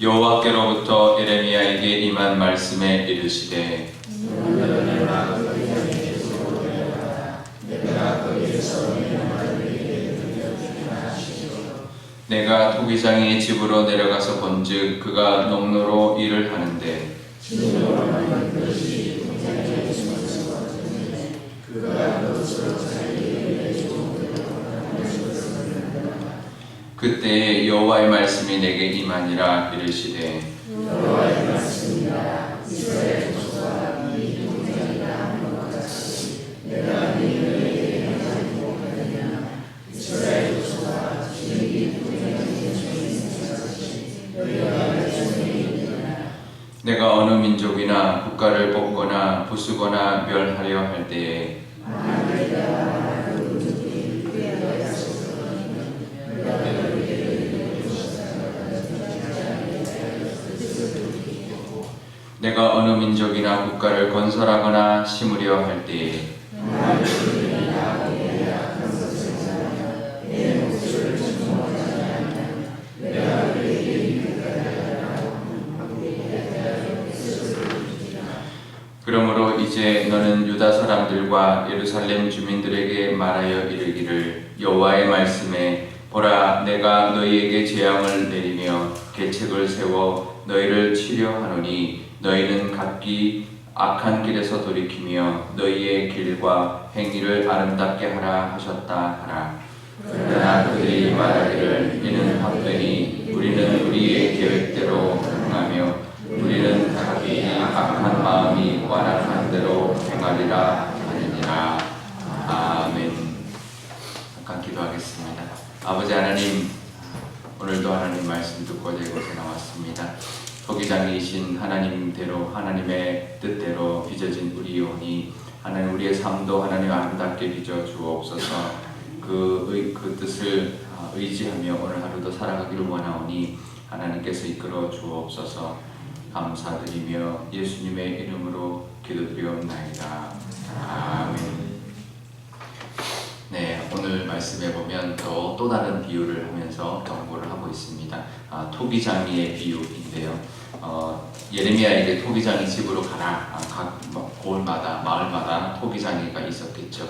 여호와께로부터 예레미야에게 임한 말씀에 이르시되 내가 토기장의 집으로 내려가서 본즉 그가 농로로 일을 하는데 그때 여호와의 말씀이 내게 임하니라. 이르시되 내가 어느 민족이나 국가를 뽑거나 부수거나 멸하려 할 때에 내가 어느 민족이나 국가를 건설하거나 심으려 할 때에 그러므로 이제 너는 유다 사람들과 예루살렘 주민들에게 말하여 이르기를 여호와의 말씀에 보라 내가 너희에게 재앙을 내리며 계책을 세워 너희를 치려 하노니 너희는 각기 악한 길에서 돌이키며 너희의 길과 행위를 아름답게 하라 하셨다 하라. 그러나 그들이 말하기를 이는 헛되니 우리는 우리의 계획대로 행하며 우리는 각기 악한 마음이 완악한 대로 행하리라 하느니라. 아멘. 잠깐 기도하겠습니다. 아버지 하나님, 오늘도 하나님 말씀 듣고 이곳에 나왔습니다. 토기장이신 하나님대로 하나님의 뜻대로 빚어진 우리 영혼이 하나님 우리의 삶도 하나님 아름답게 빚어 주옵소서. 그 뜻을 의지하며 오늘 하루도 살아가기를 원하오니 하나님께서 이끌어 주옵소서. 감사드리며 예수님의 이름으로 기도드리옵나이다. 아멘. 네, 오늘 말씀에 보면 또 다른 비유를 하면서 경고를 하고 있습니다. 토기장이의 비유인데요. 예레미야에게 토기장이 집으로 가라. 각 고을마다 마을마다 토기장이가 있었겠죠.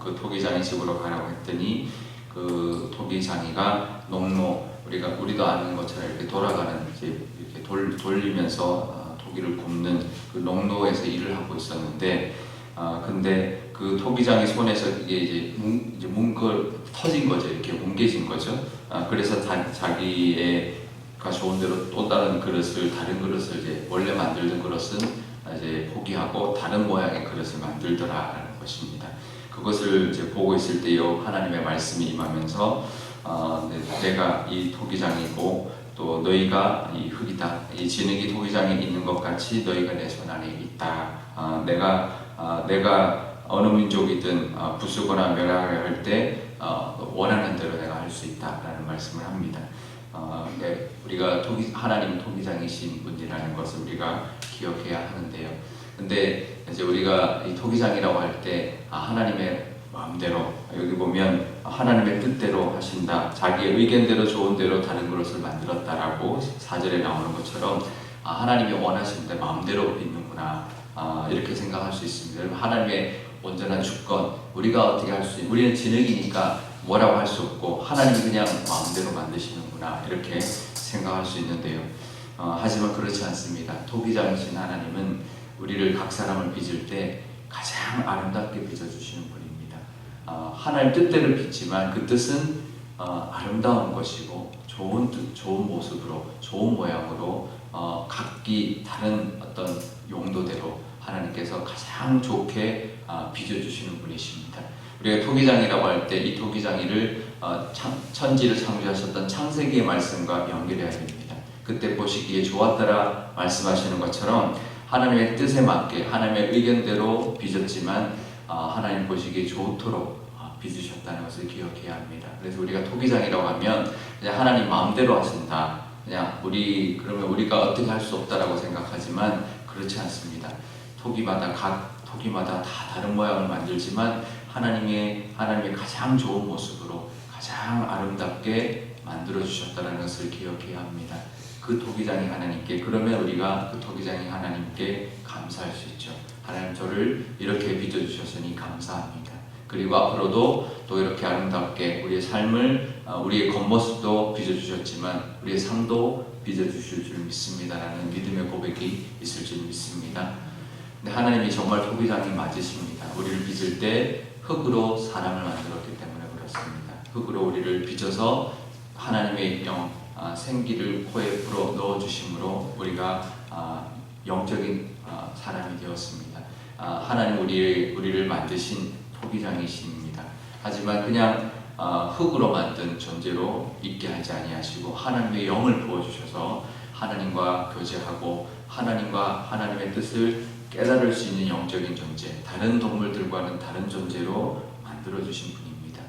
그 토기장이 집으로 가라고 했더니 그 토기장이가 농로 우리도 아는 것처럼 이렇게 돌아가는 이제 이렇게 돌리면서 토기를 굽는 그 농로에서 일을 하고 있었는데 근데 그 토기장이 손에서 이게 이제 터진 거죠. 이렇게 뭉개진 거죠. 그래서 자기가 좋은 대로 또 다른 그릇을 이제 원래 만들던 그릇은 이제 포기하고 다른 모양의 그릇을 만들더라라는 것입니다. 그것을 이제 보고 있을 때요 하나님의 말씀이 임하면서 내가 이 토기장이고 또 너희가 이 흙이다. 이 진흙이 토기장에 있는 것 같이 너희가 내 손 안에 있다. 내가 어느 민족이든 부수거나 멸하려 할 때 원하는 대로 내가 할 수 있다라는 말씀을 합니다. 우리가 하나님 토기장이신 분이라는 것을 우리가 기억해야 하는데요. 근데 이제 우리가 이 토기장이라고 할 때 하나님의 마음대로 여기 보면 하나님의 뜻대로 하신다. 자기의 의견대로 좋은 대로 다른 그릇을 만들었다라고 4절에 나오는 것처럼 하나님이 원하시는데 마음대로 있는구나. 이렇게 생각할 수 있습니다. 하나님의 온전한 주권, 우리가 어떻게 할 수 있는, 우리는 진흙이니까 뭐라고 할 수 없고 하나님이 그냥 마음대로 만드시는구나 이렇게 생각할 수 있는데요. 하지만 그렇지 않습니다. 토기장이신 하나님은 우리를 각 사람을 빚을 때 가장 아름답게 빚어주시는 분입니다. 하나님 뜻대로 빚지만 그 뜻은 아름다운 것이고 좋은 뜻, 좋은 모습으로, 좋은 모양으로 각기 다른 어떤 용도대로 하나님께서 가장 좋게 빚어주시는 분이십니다. 우리가 토기장이라고 할 때 이 토기장이를 천지를 창조하셨던 창세기의 말씀과 연결해야 됩니다. 그때 보시기에 좋았더라 말씀하시는 것처럼 하나님의 뜻에 맞게 하나님의 의견대로 빚었지만 하나님 보시기에 좋도록 빚으셨다는 것을 기억해야 합니다. 그래서 우리가 토기장이라고 하면 그냥 하나님 마음대로 하신다. 그러면 우리가 어떻게 할 수 없다라고 생각하지만 그렇지 않습니다. 각 토기마다 다 다른 모양을 만들지만 하나님의 가장 좋은 모습으로 가장 아름답게 만들어 주셨다는 것을 기억해야 합니다. 그 토기장이 하나님께, 그러면 우리가 그 토기장이 하나님께 감사할 수 있죠. 하나님, 저를 이렇게 빚어주셨으니 감사합니다. 그리고 앞으로도 또 이렇게 아름답게 우리의 삶을, 우리의 겉모습도 빚어주셨지만 우리의 삶도 빚어주실 줄 믿습니다라는 믿음의 고백이 있을 줄 믿습니다. 근데 하나님이 정말 토기장이 맞으십니다. 우리를 빚을 때 흙으로 사람을 만들었기 때문에 그렇습니다. 흙으로 우리를 빚어서 하나님의 영, 생기를 코에 불어 넣어주심으로 우리가 영적인 사람이 되었습니다. 하나님 우리를 만드신 토기장이십니다. 하지만 그냥 흙으로 만든 존재로 있게 하지 아니하시고 하나님의 영을 부어주셔서 하나님과 교제하고 하나님과 하나님의 뜻을 깨달을 수 있는 영적인 존재, 다른 동물들과는 다른 존재로 만들어주신 분입니다.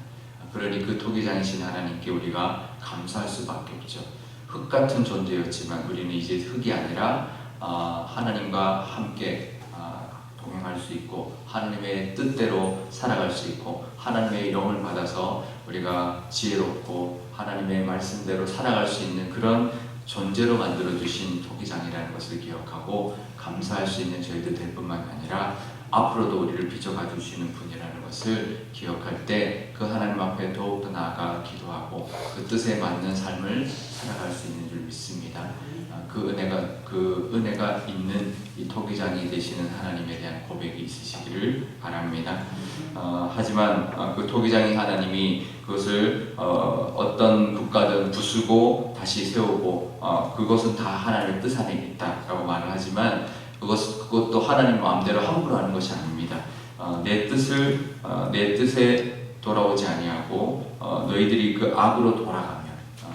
그러니 그 토기장이신 하나님께 우리가 감사할 수밖에 없죠. 흙 같은 존재였지만 우리는 이제 흙이 아니라 하나님과 함께 동행할 수 있고 하나님의 뜻대로 살아갈 수 있고 하나님의 영을 받아서 우리가 지혜롭고 하나님의 말씀대로 살아갈 수 있는 그런 존재로 만들어주신 토기장이라는 것을 기억하고 감사할 수 있는 저희들 될 뿐만 아니라 앞으로도 우리를 빚어가 주시는 분이라는 것을 기억할 때 그 하나님 앞에 더욱더 나아가 기도하고 그 뜻에 맞는 삶을 살아갈 수 있는 줄 믿습니다. 그 은혜가 있는 이 토기장이 되시는 하나님에 대한 고백이 있으시기를 바랍니다. 하지만 그 토기장이 하나님이 그것을 어떤 국가든 부수고 다시 세우고 그것은 다 하나님의 뜻 안에 있다라고 말을 하지만 그것도 하나님 마음대로 함부로 하는 것이 아닙니다. 내 뜻에 돌아오지 아니하고 너희들이 그 악으로 돌아가면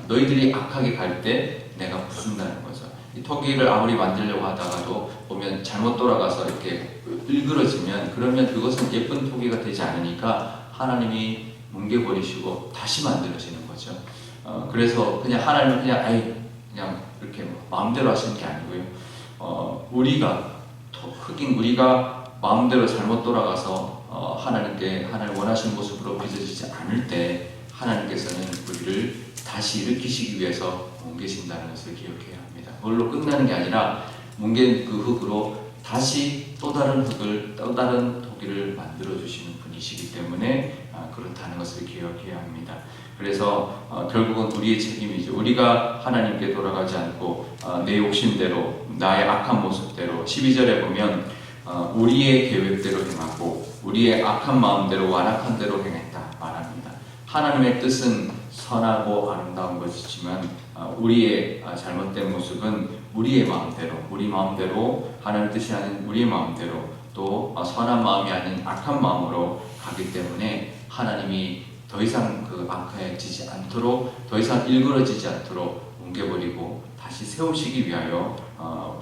너희들이 악하게 갈 때 내가 부순다는 거죠. 이 토기를 아무리 만들려고 하다가도 보면 잘못 돌아가서 이렇게 일그러지면 그러면 그것은 예쁜 토기가 되지 않으니까 하나님이 뭉개버리시고 다시 만들어지는 거죠. 그래서 그냥 하나님은 그냥 이렇게 마음대로 하시는 게 아니고요. 흙인 우리가 마음대로 잘못 돌아가서 하나님 원하시는 모습으로 빚어지지 않을 때 하나님께서는 우리를 다시 일으키시기 위해서 뭉개신다는 것을 기억해야 합니다. 그걸로 끝나는 게 아니라 뭉갠 그 흙으로 다시 또 다른 토기를 만들어 주시는 분이시기 때문에 그렇다는 것을 기억해야 합니다. 그래서 결국은 우리의 책임이죠. 우리가 하나님께 돌아가지 않고 내 욕심대로 나의 악한 모습대로 12절에 보면 우리의 계획대로 행하고 우리의 악한 마음대로 완악한 대로 행했다 말합니다. 하나님의 뜻은 선하고 아름다운 것이지만 우리의 잘못된 모습은 우리 마음대로 하나님 뜻이 아닌 우리의 마음대로 또 선한 마음이 아닌 악한 마음으로 가기 때문에 하나님이 더 이상 그 악해지지 않도록 더 이상 일그러지지 않도록 뭉개버리고 다시 세우시기 위하여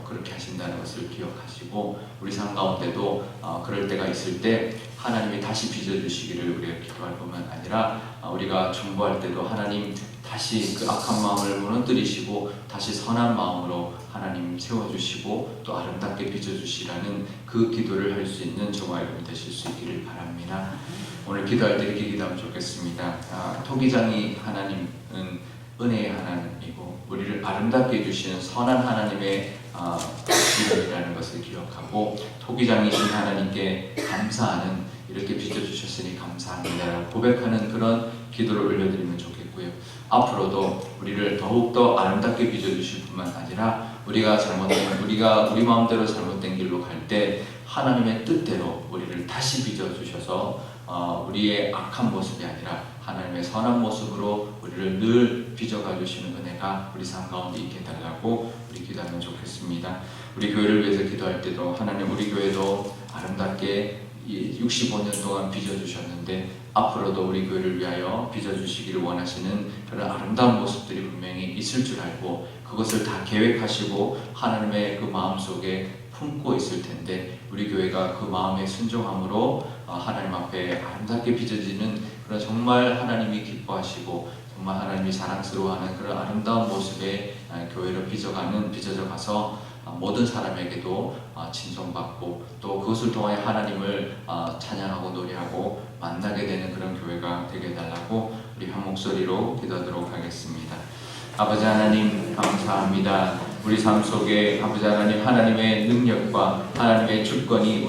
그렇게 하신다는 것을 기억하시고 우리 삶 가운데도 그럴 때가 있을 때 하나님이 다시 빚어주시기를 우리가 기도할 뿐만 아니라 우리가 중보할 때도 하나님 다시 그 악한 마음을 무너뜨리시고 다시 선한 마음으로 하나님 세워주시고 또 아름답게 빚어주시라는 그 기도를 할 수 있는 저와 여러분 되실 수 있기를 바랍니다. 오늘 기도할 때 이렇게 기도하면 좋겠습니다. 토기장이 하나님은 은혜의 하나님이고 우리를 아름답게 해주시는 선한 하나님의 이름이라는 것을 기억하고 토기장이신 하나님께 감사하는 이렇게 빚어주셨으니 감사합니다 고백하는 그런 기도를 올려드리면 좋겠고요. 앞으로도 우리를 더욱더 아름답게 빚어주실 뿐만 아니라 우리가 우리 마음대로 잘못된 길로 갈 때 하나님의 뜻대로 우리를 다시 빚어주셔서 우리의 악한 모습이 아니라 하나님의 선한 모습으로 우리를 늘 빚어가 주시는 은혜가 우리 삶 가운데 있게 해달라고 우리 기도하면 좋겠습니다. 우리 교회를 위해서 기도할 때도 하나님 우리 교회도 아름답게 65년 동안 빚어주셨는데 앞으로도 우리 교회를 위하여 빚어주시기를 원하시는 그런 아름다운 모습들이 분명히 있을 줄 알고 그것을 다 계획하시고 하나님의 그 마음속에 품고 있을 텐데 우리 교회가 그 마음의 순종함으로 하나님 앞에 아름답게 빚어지는 그런 정말 하나님이 기뻐하시고 정말 하나님이 자랑스러워하는 그런 아름다운 모습의 교회로 빚어져 가서 모든 사람에게도 진정받고 또 그것을 통해 하나님을 찬양하고 노래하고 만나게 되는 그런 교회가 되게 해달라고 우리 한 목소리로 기도하도록 하겠습니다. 아버지 하나님 감사합니다. 우리 삶 속에 아버지 하나님 하나님의 능력과 하나님의 주권이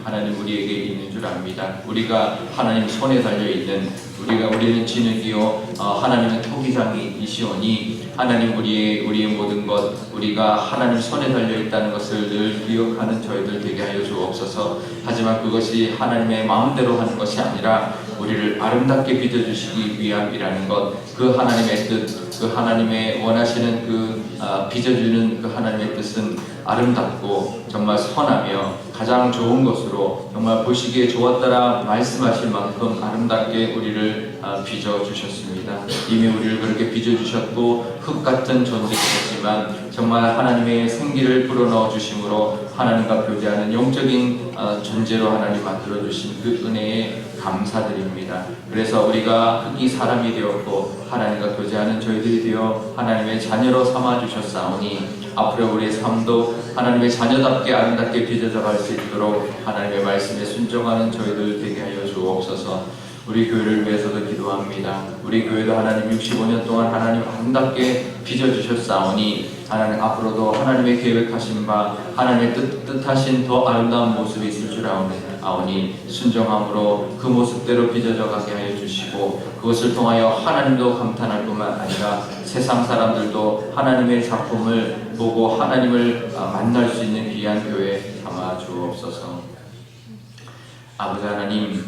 하나님 우리에게 있는 줄 압니다. 우리가 하나님 손에 달려 있는 우리는 진흙이요 하나님은 토기장이시오니 하나님 우리의 모든 것 우리가 하나님 손에 달려 있다는 것을 늘 기억하는 저희들 되게 하여 주옵소서. 하지만 그것이 하나님의 마음대로 하는 것이 아니라 우리를 아름답게 빚어주시기 위함이라는 것, 그 하나님의 뜻, 그 하나님의 원하시는 빚어주는 그 하나님의 뜻은 아름답고 정말 선하며 가장 좋은 것으로 정말 보시기에 좋았다라 말씀하실 만큼 아름답게 우리를 빚어주셨습니다. 이미 우리를 그렇게 빚어주셨고 흙 같은 존재였지만 정말 하나님의 생기를 불어넣어 주심으로 하나님과 교제하는 영적인 존재로 하나님 만들어주신 그 은혜에 감사드립니다. 그래서 우리가 흙이 사람이 되었고 하나님과 교제하는 저희들이 되어 하나님의 자녀로 삼아주셨사오니 앞으로 우리의 삶도 하나님의 자녀답게 아름답게 빚어져 갈 수 있도록 하나님의 말씀에 순종하는 저희들 되게 하여 주옵소서. 우리 교회를 위해서도 기도합니다. 우리 교회도 하나님 65년 동안 하나님 아름답게 빚어주셨사오니 하나님 앞으로도 하나님의 계획하신 바 하나님의 뜻하신 더 아름다운 모습이 있을 줄 아오니 순종함으로 그 모습대로 빚어져 가게 하여 주시고 그것을 통하여 하나님도 감탄할 뿐만 아니라 세상 사람들도 하나님의 작품을 보고 하나님을 만날 수 있는 귀한 교회 삼아 주옵소서. 아버지 하나님,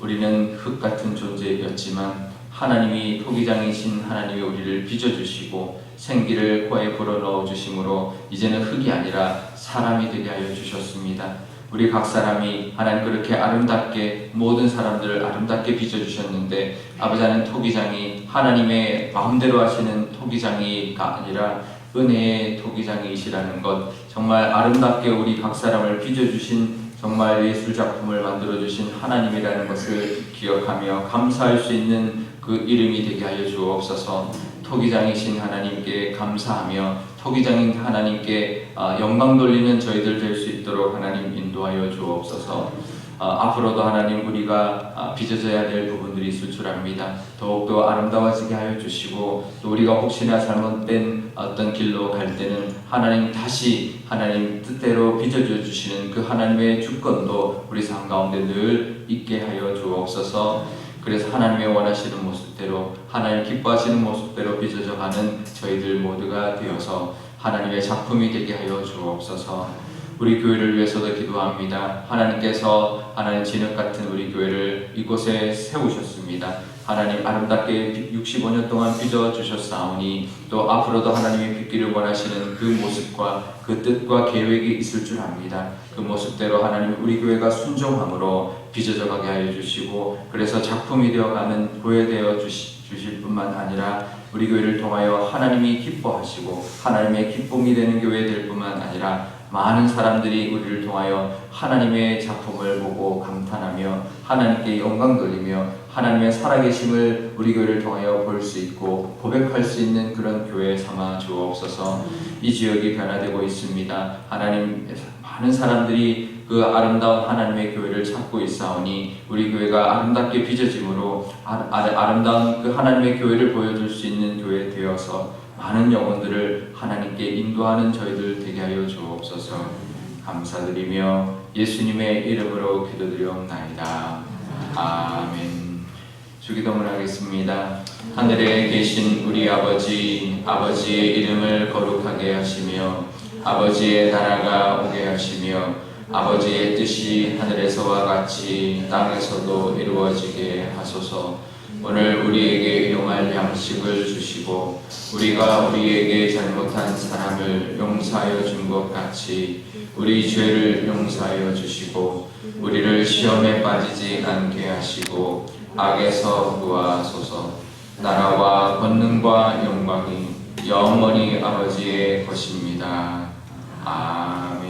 우리는 흙 같은 존재였지만 하나님이 토기장이신 하나님이 우리를 빚어주시고 생기를 코에 불어넣어 주심으로 이제는 흙이 아니라 사람이 되게 하여 주셨습니다. 우리 각 사람이 하나님 그렇게 아름답게 모든 사람들을 아름답게 빚어주셨는데 아버지 하나님 토기장이 하나님의 마음대로 하시는 토기장이가 아니라 은혜의 토기장이시라는 것, 정말 아름답게 우리 각 사람을 빚어주신 정말 예술작품을 만들어주신 하나님이라는 것을 기억하며 감사할 수 있는 그 이름이 되게 하여 주옵소서. 토기장이신 하나님께 감사하며 토기장인 하나님께 영광 돌리는 저희들 될 수 있도록 하나님 인도하여 주옵소서. 앞으로도 하나님 우리가 빚어져야 될 부분들이 있을 줄 압니다. 더욱더 아름다워지게 하여 주시고 또 우리가 혹시나 잘못된 어떤 길로 갈 때는 하나님 다시 하나님 뜻대로 빚어져 주시는 그 하나님의 주권도 우리 삶 가운데 늘 있게 하여 주옵소서. 그래서 하나님의 원하시는 모습대로 하나님 기뻐하시는 모습대로 빚어져 가는 저희들 모두가 되어서 하나님의 작품이 되게 하여 주옵소서. 우리 교회를 위해서도 기도합니다. 하나님께서 하나님 진흙 같은 우리 교회를 이곳에 세우셨습니다. 하나님 아름답게 65년 동안 빚어주셨사오니 또 앞으로도 하나님이 빚기를 원하시는 그 모습과 그 뜻과 계획이 있을 줄 압니다. 그 모습대로 하나님 우리 교회가 순종함으로 빚어져 가게 하여 주시고 그래서 작품이 되어가는 교회 되어 주실 뿐만 아니라 우리 교회를 통하여 하나님이 기뻐하시고 하나님의 기쁨이 되는 교회 될 뿐만 아니라 많은 사람들이 우리를 통하여 하나님의 작품을 보고 감탄하며 하나님께 영광 돌리며 하나님의 살아계심을 우리 교회를 통하여 볼 수 있고 고백할 수 있는 그런 교회 삼아 주옵소서. 이 지역이 변화되고 있습니다. 하나님, 많은 사람들이 그 아름다운 하나님의 교회를 찾고 있사오니 우리 교회가 아름답게 빚어짐으로 아름다운 그 하나님의 교회를 보여줄 수 있는 교회 되어서 많은 영혼들을 하나님께 인도하는 저희들 되게 하여 주옵소서. 감사드리며 예수님의 이름으로 기도드리옵나이다. 아멘. 주기도문 하겠습니다. 하늘에 계신 우리 아버지, 아버지의 이름을 거룩하게 하시며 아버지의 나라가 오게 하시며 아버지의 뜻이 하늘에서와 같이 땅에서도 이루어지게 하소서. 오늘 우리에게 일용할 양식을 주시고 우리가 우리에게 잘못한 사람을 용서하여 준 것 같이 우리 죄를 용서하여 주시고 우리를 시험에 빠지지 않게 하시고 악에서 구하소서. 나라와 권능과 영광이 영원히 아버지의 것입니다. 아멘.